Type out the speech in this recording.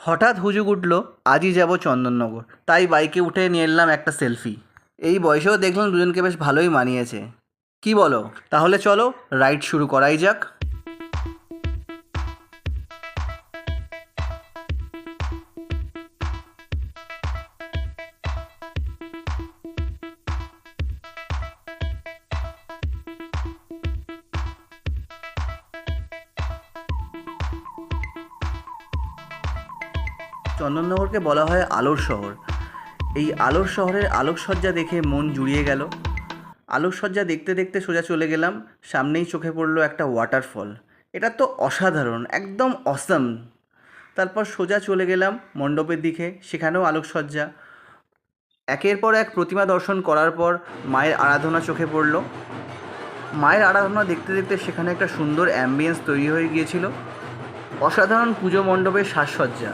হঠাৎ হুজুগ উঠল, আজই যাব চন্দননগর। তাই বাইকে উঠে নিয়ে এলাম একটা সেলফি। এই বয়সেও দেখলাম দুজনকে বেশ ভালোই মানিয়েছে। কি বলো? তাহলে চলো রাইড শুরু করাই যাক। চন্দননগরকে বলা হয় আলোর শহর। এই আলোর শহরের আলোকসজ্জা দেখে মন জুড়িয়ে গেল। আলোকসজ্জা দেখতে দেখতে সোজা চলে গেলাম, সামনেই চোখে পড়লো একটা ওয়াটারফল। এটা তো অসাধারণ, একদম অসম। তারপর সোজা চলে গেলাম মণ্ডপের দিকে, সেখানেও আলোকসজ্জা। একের পর এক প্রতিমা দর্শন করার পর মায়ের আরাধনা চোখে পড়ল। মায়ের আরাধনা দেখতে দেখতে সেখানে একটা সুন্দর অ্যাম্বিয়েন্স তৈরি হয়ে গিয়েছিল। অসাধারণ পুজো মণ্ডপের সাজসজ্জা।